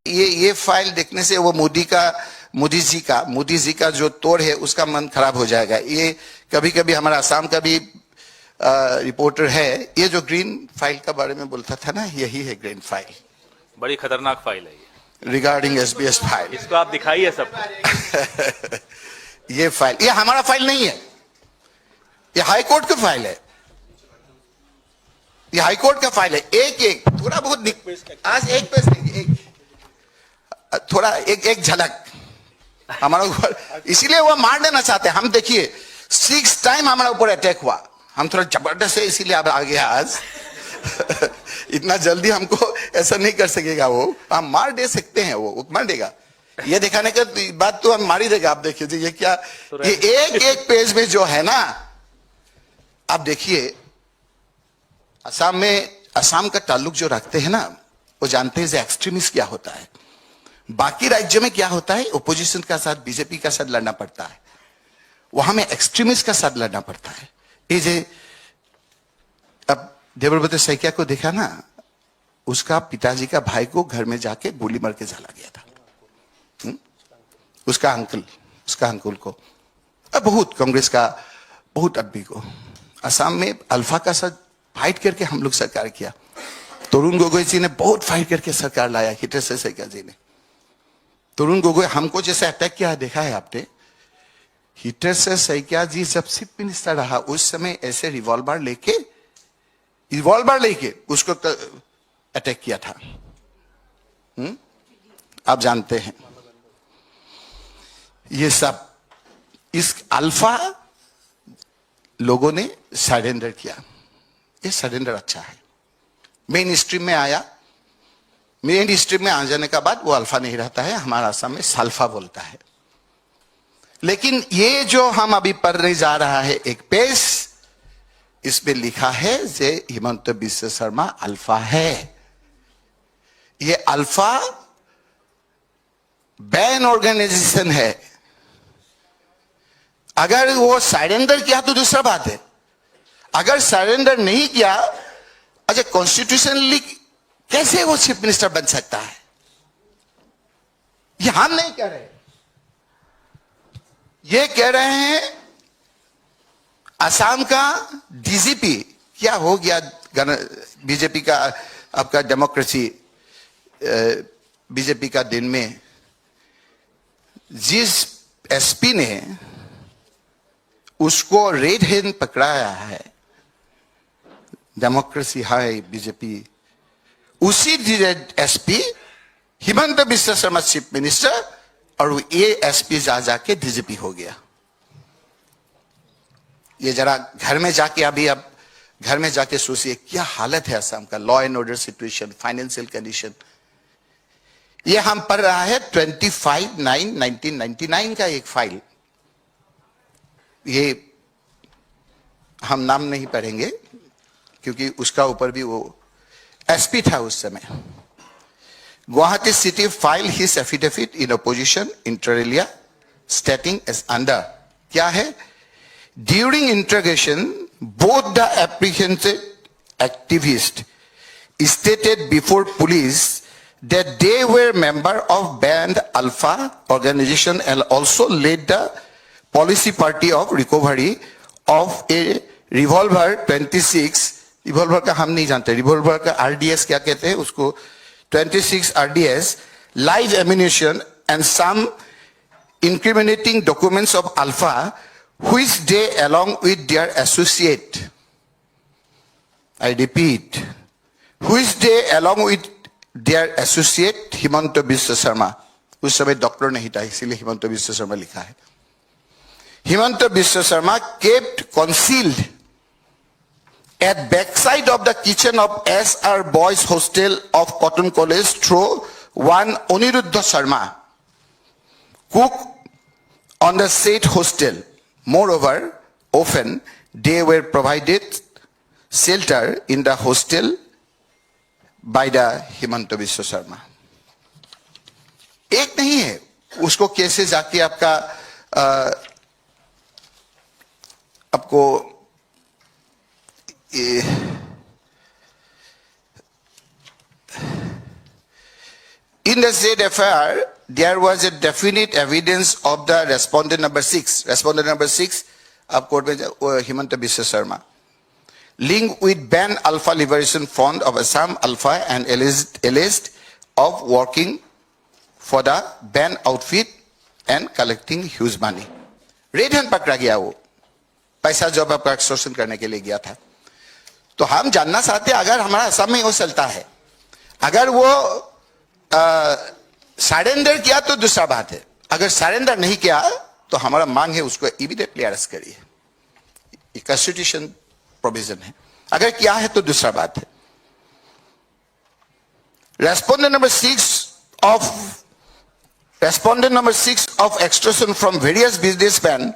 ये फाइल देखने से वो मोदी जी का जो तोड़ है उसका मन खराब हो जाएगा। ये कभी कभी हमारा असम का भी रिपोर्टर है, ये जो ग्रीन फाइल का बारे में बोलता था ना, यही है ग्रीन फाइल। बड़ी खतरनाक फाइल है ये रिगार्डिंग SBS फाइल। इसको आप दिखाइए सबको। ये फाइल, ये हमारा फाइल नहीं है, ये हाई कोर्ट का फाइल है। ये हाई कोर्ट का फाइल है। एक थोड़ा बहुत आज एक पेज नहीं, थोड़ा एक झलक हमारा ऊपर, इसीलिए वो मार देना चाहते हैं हम। देखिए 6 टाइम हमारा ऊपर अटैक हुआ, हम थोड़ा जबरदस्त है इसीलिए आप आ गए आज। इतना जल्दी हमको ऐसा नहीं कर सकेगा वो, हम मार दे सकते हैं, वो मार देगा। ये दिखाने का बात तो हम मार ही देगा। आप देखिए ये क्या, ये एक पेज में जो है ना, आप देखिए असम में, असम का ताल्लुक जो रखते हैं ना, वो जानते हैं एक्सट्रीमिस्ट क्या होता है। बाकी राज्यों में क्या होता है, ओपोजिशन का साथ, बीजेपी का साथ लड़ना पड़ता है, वहां में एक्सट्रीमिस्ट का साथ लड़ना पड़ता है। ये जे अब देवव्रत सैकिया को देखा ना, उसका पिताजी का भाई को घर में जाके गोली मार के जला गया था। उसका अंकुल को, अब बहुत कांग्रेस का बहुत आदमी को। असम में अल्फा का साथ फाइट करके हम लोग सरकार किया। तरुण गोगोई जी ने बहुत फाइट करके सरकार लाया, हिटर से सैकिया जी ने। तरुण गोगोई हमको जैसे अटैक किया है, देखा है आपने। हिटर से सैकिया जी जब चीफ मिनिस्टर रहा, उस समय ऐसे रिवॉल्वर लेके उसको अटैक किया था। आप जानते हैं ये सब। इस अल्फा लोगों ने सरेंडर किया, ये सरेंडर अच्छा है। मेन स्ट्रीम में आया, मेन स्ट्रीम में आ जाने का बाद वो अल्फा नहीं रहता है, हमारा असम में सल्फा बोलता है। लेकिन ये जो हम अभी पढ़ने जा रहा है एक पेज, इसमें लिखा है जे हिमंत बिश्व शर्मा अल्फा है। ये अल्फा बैन ऑर्गेनाइजेशन है। अगर वो सरेंडर किया तो दूसरा बात है, अगर सरेंडर नहीं किया, अच्छा कॉन्स्टिट्यूशनली कैसे वो चीफ मिनिस्टर बन सकता है? ये हम नहीं कह रहे, ये कह रहे हैं असम का डीजीपी। क्या हो गया बीजेपी का, आपका डेमोक्रेसी बीजेपी का दिन में जिस एसपी ने उसको रेड हैंड पकड़ाया है, डेमोक्रेसी है बीजेपी, उसी SP Himanta Biswa Sharma chief minister, और ये एसपी जाके डीजीपी हो गया। ये जरा घर में जाके अभी आप घर में जाके सोचिए क्या हालत है असम का, law and order situation, financial condition. ये हम पढ़ रहा है 25/9/1999 का एक फाइल। ये हम नाम नहीं पढ़ेंगे क्योंकि उसका ऊपर भी वो एसपी था उस समय। Guwahati city file his affidavit in opposition inter alia stating as under, क्या है, during interrogation both the apprehended activist stated before police that they were member of band Alpha organization and also led the policy party of recovery of a revolver 26, revolver का हम नहीं जानते, revolver का RDS क्या कहते हैं उसको, 26 RDS, live ammunition and some incriminating documents of Alpha which they along with their associate, I repeat, which they along with their associate Himanta Biswa Sharma, उस समय डॉक्टर नहीं था इसीलिए हिमंत बिश्व शर्मा लिखा है, Himanta Biswa Sharma kept concealed at backside of the kitchen of SR Boys Hostel of Cotton College through one Aniruddha Sharma, cook on the said hostel. Moreover, often they were provided shelter in the hostel by the Himanta Biswa Sharma. एक नहीं है, उसको कैसे जाके आपको In the said affair, there was a definite evidence of the respondent number 6. Respondent number 6, अब court में Himanta Biswa Sharma, linked with Ben Alpha Liberation Front of Assam Alpha and alleged of working for the Ben outfit and collecting huge money. Red hand पकड़ा गया, वो पैसा जब आपका extortion करने के लिए गया था. तो हम जानना चाहते हैं, अगर हमारा असम में वो चलता है, अगर वो सरेंडर किया तो दूसरा बात है. अगर सरेंडर नहीं किया तो हमारा मांग है उसको इमीडिएटली अरेस्ट करिए. ये कॉन्स्टिट्यूशन प्रोविजन है. अगर किया है तो दूसरा बात है. Respondent number 6 of extortion from various businessmen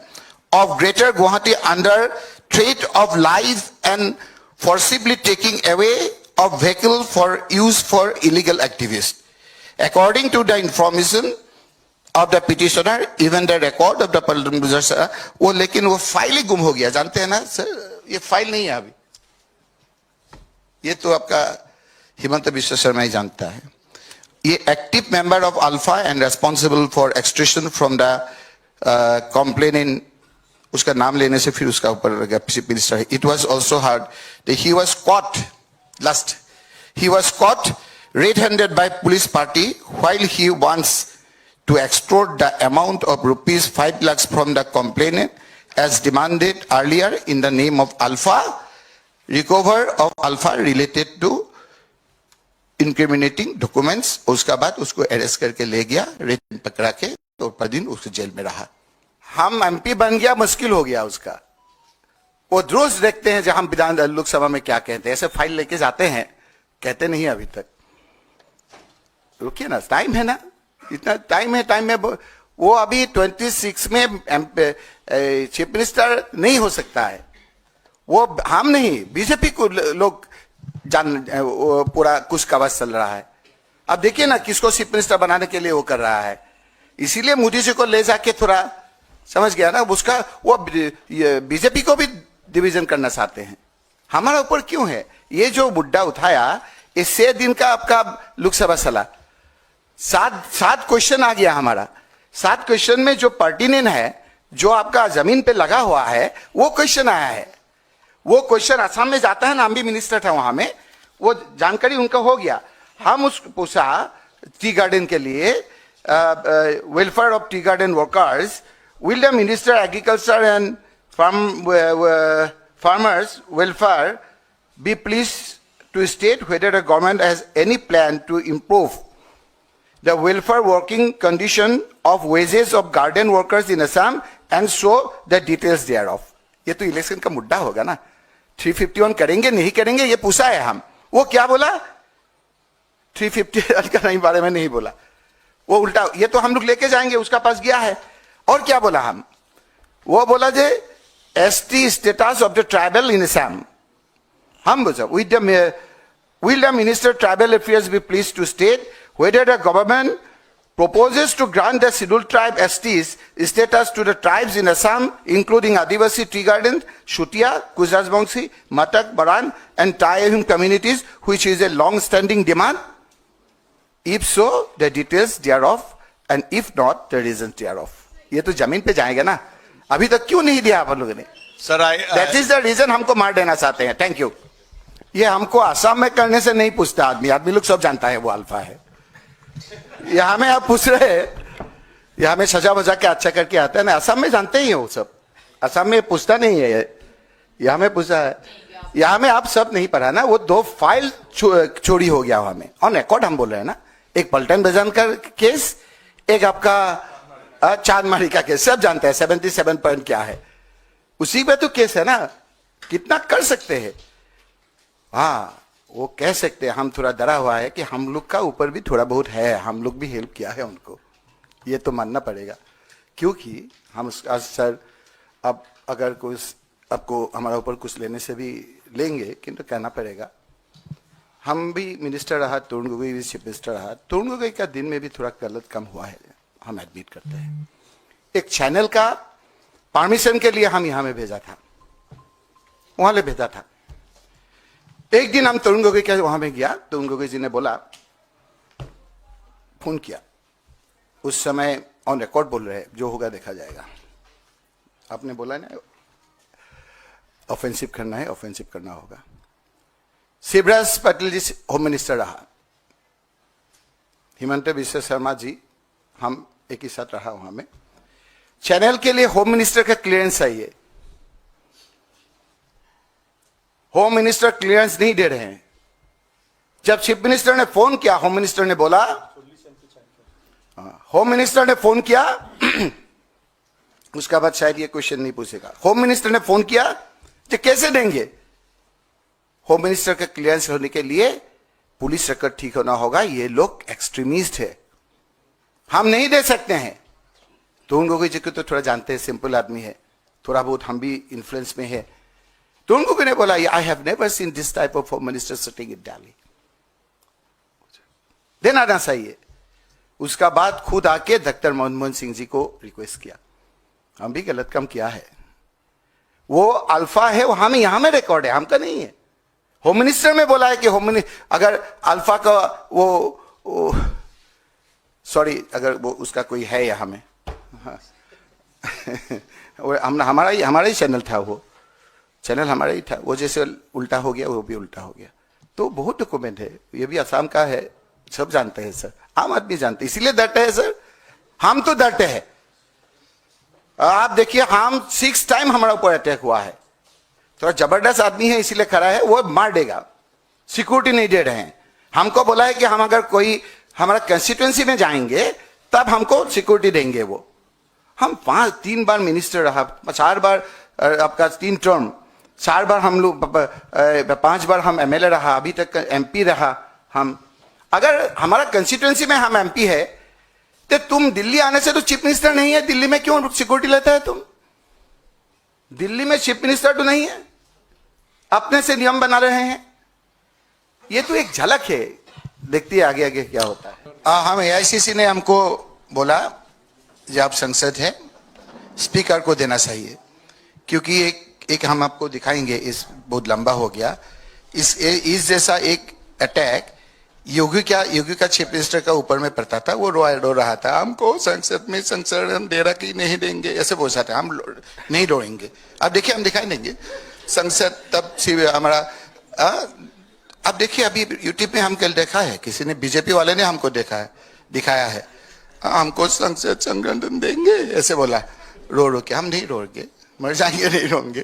of Greater Guwahati under threat of life and forcibly taking away of vehicle for use for illegal activities. According to the information of the petitioner, even the record of the Paldam Buzar, वो लेकिन वो file ही गुम हो गया. जानते हैं ना sir, ये फाइल नहीं है अभी. ये तो आपका हिमंत बिश्व शर्मा ही जानता है. ये active member of alpha and responsible for extraction from the complainant. उसका नाम लेने से फिर उसका ऊपर minister. It was also heard that he was cot last. He was cot red-handed by police party while he wants to extort the amount of rupees 5 lakhs from the complainant as demanded earlier in the name of Alpha. Recover of Alpha related to incriminating documents. उसका बाद उसको arrest करके ले गया, red पकड़ा के, तो 5 दिन उसको जेल में रहा. हम एमपी बन गया, मुश्किल हो गया उसका. वो रोज देखते हैं जब हम विधान लोकसभा में क्या कहते हैं. ऐसे फाइल लेके जाते हैं, कहते नहीं अभी तक. रुकिए ना, टाइम है ना, इतना टाइम है. टाइम में वो अभी 26 में चीफ मिनिस्टर नहीं हो सकता है. वो हम नहीं, बीजेपी को लोग जान पूरा कुछ कवच चल रहा है. अब देखिए ना किसको चीफ मिनिस्टर बनाने के लिए वो कर रहा है. इसीलिए मोदी जी को ले जाके थोड़ा समझ गया ना उसका. वो बीजेपी को भी डिवीजन करना चाहते हैं. हमारा ऊपर क्यों है? ये जो मुद्दा उठाया, इस 6 दिन का आपका लोकसभा चला, 7 क्वेश्चन आ गया हमारा. 7 क्वेश्चन में जो पर्टिनेंट है, जो आपका जमीन पे लगा हुआ है, वो क्वेश्चन आया है. वो क्वेश्चन असम में जाता है, नाम भी मिनिस्टर था वहां में, वो जानकारी उनका हो गया. हम उस पूछा टी गार्डन के लिए, welfare of tea garden workers, will the minister agriculture and farmers welfare be pleased to state whether the government has any plan to improve the welfare working condition of wages of garden workers in Assam and show the details thereof. ये तो election का मुद्दा होगा ना. 351 करेंगे नहीं करेंगे ये पूछा है हम. वो क्या बोला? 350 का नहीं बारे में नहीं बोला. वो उल्टा, ये तो हम लोग लेके जाएंगे, उसका पास गया है. और क्या बोला हम? वो बोला जे ST status of the tribal in Assam. हम बोला will the minister tribal affairs be pleased to state whether the government proposes to grant the scheduled tribe STs status to the tribes in Assam, including Adivasi Tea Garden, Shutia, Kuzasbongsi, Matak, Baran, and Tayahum communities, which is a long-standing demand? If so, the details thereof, and if not, the reasons thereof. ये तो जमीन पे जाएगा ना. अभी तक क्यों नहीं दिया आप लोगों ने? Sir, That is the reason हमको मार देना चाहते हैं. Thank you. ये हमको असम में करने से नहीं पूछता आदमी. आदमी लोग सब जानता है वो अल्फा है. यहाँ में आप पूछ रहे हैं, यहाँ में सजा वजा के अच्छा करके आता है ना. असम में जानते ही हो सब. असम में पूछता नहीं है. यहाँ में पूछा है. यहाँ में आप सब नहीं पढ़ा ना. वो 2 फाइल चोरी हो गया वहां में. ऑन रिकॉर्ड हम बोल रहे हैं ना. एक पलटन बजान का केस, एक आपका चांदमारी का केस. सब जानते हैं 77 पॉइंट क्या है. उसी पे तो केस है ना. कितना कर सकते हैं? हाँ, वो कह सकते हैं. हम थोड़ा डरा हुआ है कि हम लोग का ऊपर भी थोड़ा बहुत है. हम लोग भी हेल्प किया है उनको, ये तो मानना पड़ेगा. क्योंकि हम सर अब अगर कुछ आपको हमारा ऊपर कुछ लेने से भी लेंगे, किंतु कहना पड़ेगा हम भी मिनिस्टर रहा, तरुण गोगोई भी चीफ मिनिस्टर रहा. तरुण गोगोई का दिन में भी थोड़ा गलत कम हुआ है, हम एडमिट करते हैं. एक चैनल का परमिशन के लिए हम यहां में भेजा था, वहां ले भेजा था. एक दिन हम तरुण गोगोई के वहां में गया. तरुण गोगोई जी ने बोला फोन किया, उस समय ऑन रिकॉर्ड बोल रहे हैं, जो होगा देखा जाएगा। आपने बोला ना ऑफेंसिव करना है, ऑफेंसिव करना होगा। शिवराज पाटिल जी होम मिनिस्टर रहा, हिमंत बिश्व शर्मा जी, हम एक ही साथ रहा वहां में। चैनल के लिए होम मिनिस्टर का क्लियरेंस चाहिए, होम मिनिस्टर क्लियरेंस नहीं दे रहे हैं। जब चीफ मिनिस्टर ने फोन किया, होम मिनिस्टर ने बोला, होम मिनिस्टर ने फोन किया, उसका बाद शायद ये क्वेश्चन नहीं पूछेगा। होम मिनिस्टर ने फोन किया कि कैसे देंगे? होम मिनिस्टर का क्लियरेंस होने के लिए पुलिस रिकॉर्ड ठीक होना होगा। ये लोग एक्सट्रीमिस्ट है, हम नहीं दे सकते हैं। तो उन लोगों जी को तो थोड़ा जानते हैं, सिंपल आदमी है, थोड़ा बहुत हम भी इन्फ्लुएंस में है। तो उन लोगों ने बोला, I have never seen this type of home minister sitting in Delhi, देना ना चाहिए। उसका बाद खुद आके डॉक्टर मनमोहन सिंह जी को रिक्वेस्ट किया, हम भी गलत काम किया है, वो अल्फा है, वो हम यहां में रिकॉर्ड है, हमका नहीं है। होम मिनिस्टर में बोला है कि होम मिनिस्टर अगर अल्फा का वो सॉरी, अगर वो उसका कोई है यहां में, हाँ। हमारा ही चैनल था, वो चैनल हमारा ही था, वो जैसे उल्टा हो गया वो भी उल्टा हो गया। तो बहुत डॉक्यूमेंट है, ये भी असम का है, सब जानते हैं सर, आम आदमी जानते, इसीलिए डरते हैं सर, हम तो डरते हैं। आप देखिए, हम 6 टाइम हमारा ऊपर अटैक हुआ है, थोड़ा जबरदस्त आदमी है इसीलिए खड़ा है, वो मार देगा, सिक्योरिटी नहीं दे रहे हैं। हमको बोला है कि हम अगर कोई हमारा कंस्टिट्यूएंसी में जाएंगे तब हमको सिक्योरिटी देंगे। वो हम 3 बार मिनिस्टर रहा, 4 बार आपका 3 टर्म, 4 बार हम लोग, 5 बार हम एमएलए रहा, अभी तक एमपी रहा। हम अगर हमारा कंस्टिट्यूएंसी में हम एमपी है, तो तुम दिल्ली आने से तो चीफ मिनिस्टर नहीं है, दिल्ली में क्यों सिक्योरिटी लेता है तुम? दिल्ली में चीफ मिनिस्टर तो नहीं है, अपने से नियम बना रहे हैं। ये तो एक झलक है, देखती है आगे आगे क्या होता है। हम एआईसीसी ने हमको बोला, जब आप संसद है, स्पीकर को देना चाहिए, क्योंकि एक हम आपको दिखाएंगे, इस बहुत लंबा हो गया, इस जैसा एक अटैक योगी का चीफ मिनिस्टर का ऊपर में पड़ता था, वो रो रहा था, हमको संसद में संसद दे रहा कि नहीं देंगे, ऐसे बोल सकते, हम नहीं रोएंगे। अब देखिए, हम दिखाई देंगे संसद, तब हमारा अब देखिए, अभी यूट्यूब में हम कल देखा है, किसी ने, बीजेपी वाले ने हमको दिखाया है, हमको संसद संगठन देंगे, ऐसे बोला, रो के। हम नहीं रोएंगे, मर जाएंगे, नहीं रोएंगे।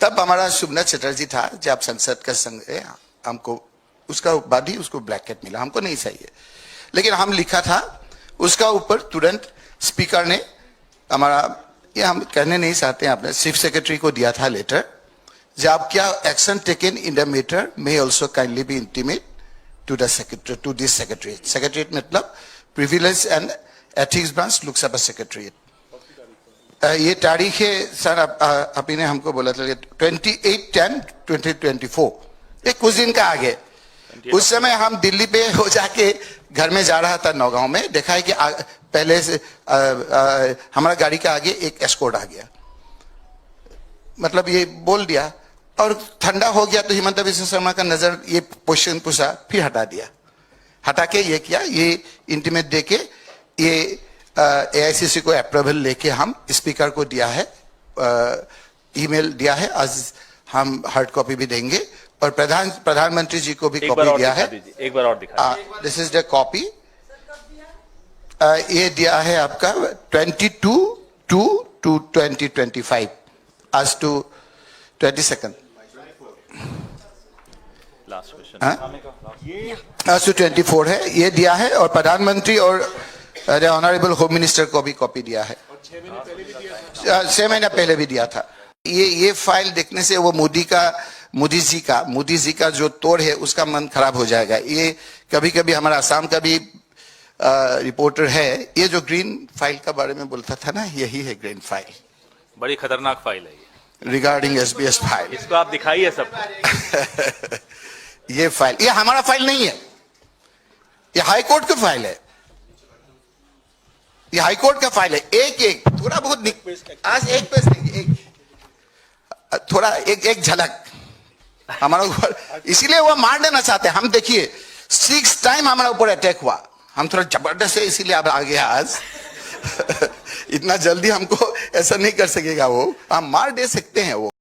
तब हमारा शुभनाथ चटर्जी था, जब संसद का संघ, हमको उसका बाद ही उसको ब्लैकेट मिला, हमको नहीं चाहिए, लेकिन हम लिखा था उसका ऊपर, तुरंत स्पीकर ने हमारा, ये हम कहने नहीं चाहते हैं, आपने चीफ सेक्रेटरी को दिया था लेटर, जब क्या action taken in the matter may also kindly be intimate to the secretary, to this secretariat. Secretariat मतलब privilege and ethics branch, Lok Sabha secretariat. ये तारीख है सर, आपने हमको बोला था 28/10/2024, एक कुछ दिन का आगे। उस समय हम दिल्ली पे हो जाके घर में जा रहा था, नौगांव में, देखा है कि पहले से हमारा गाड़ी का आगे एक एस्कॉर्ट आ गया, मतलब ये बोल दिया, और ठंडा हो गया तो हिमंत बिश्व शर्मा का नजर ये क्वेश्चन पूछा, फिर हटा दिया, हटा के ये किया, ये इंटीमेट दे के ये एआईसीसी को अप्रूवल लेके हम स्पीकर को दिया है, ईमेल दिया है, आज हम हार्ड कॉपी भी देंगे, और प्रधानमंत्री जी को भी कॉपी दिया है। एक बार और दिखा, दिस इज द कॉपी, ये दिया है आपका 22/2/2025 आज टू 22nd लास्ट क्वेश्चन, आज टू 24 है, ये दिया है, और प्रधानमंत्री और ऑनरेबल होम मिनिस्टर को भी कॉपी दिया है, 6 महीना पहले भी दिया था। ये फाइल देखने से वो मोदी जी का जो तोड़ है, उसका मन खराब हो जाएगा। ये कभी कभी हमारा आसाम का भी रिपोर्टर है, ये जो ग्रीन फाइल का बारे में बोलता था ना, यही है ग्रीन फाइल, बड़ी खतरनाक फाइल है ये, रिगार्डिंग एसबीएस फाइल। इसको आप दिखाइए सब। ये फाइल, ये हमारा फाइल नहीं है, ये हाई कोर्ट का फाइल है, ये हाई कोर्ट का फाइल है। एक थोड़ा बहुत आज एक पेज देंगे, थोड़ा एक झलक हमारा ऊपर, इसीलिए वो मार देना चाहते हैं हम। देखिए 6 टाइम हमारा ऊपर अटैक हुआ, हम थोड़ा जबरदस्त है इसीलिए आप आ गए आज। इतना जल्दी हमको ऐसा नहीं कर सकेगा वो, हम मार दे सकते हैं वो।